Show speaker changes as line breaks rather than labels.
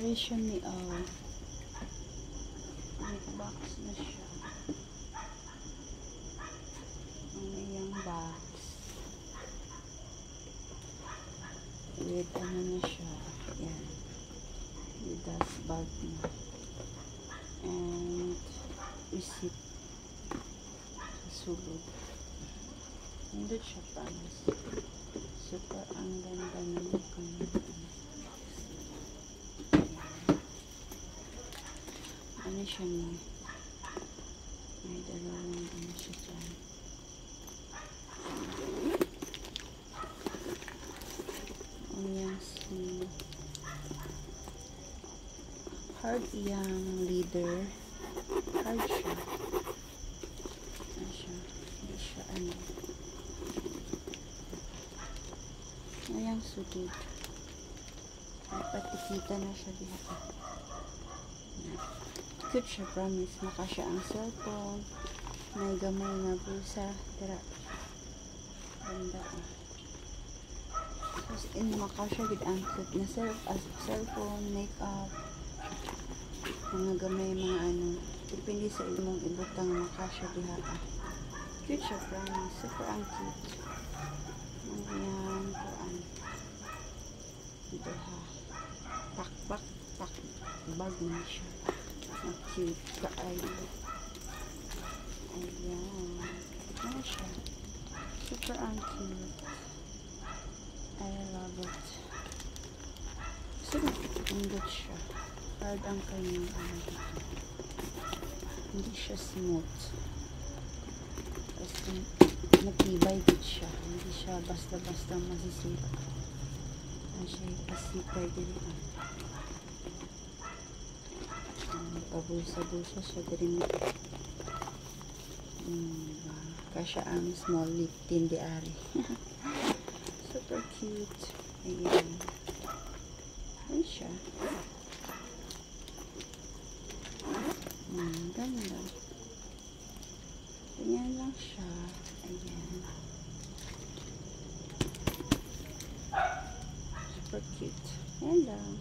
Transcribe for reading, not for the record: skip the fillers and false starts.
Duration ni may box na siya. Ang iyang box. With ano na siya. Yan. With dust bag na. And receipt. Sulod. Hindi siya promise. Super ang ganda ng kanya. Ano siya ni? May dalawang ano siya dyan. Ang yung si hard iyang leader. Hard siya. Ano siya? Hindi siya ano. Ayan sudod. Patikita na siya dito. Cute siya, promise. Makasya ang cellphone. May gamay na bulsa. Tira. Ganda. Tapos makasya gid ang cute na cellphone, makeup. Mga gamay, mga ano. Depende sa imong ibutang makasya diha. Cute siya, promise. Super ang cute. Ayan, kuan. Dito ha. Pak bag na siya. Ang cute kaayo. Ayan. Ano siya? Super ang cute. I love it. Super ang good siya. Hard ang kanyang ano dito. Hindi siya smooth. Kasi matibay din siya. Hindi siya basta-basta masisira. Ano siya ipasipay din. Pabulsa-bulsa siya din. Kasya ang small lip tindi ari. Super cute. Ayan. Ayan siya. Ganda. Ganyan lang siya. Ayan. Super cute. Ayan lang.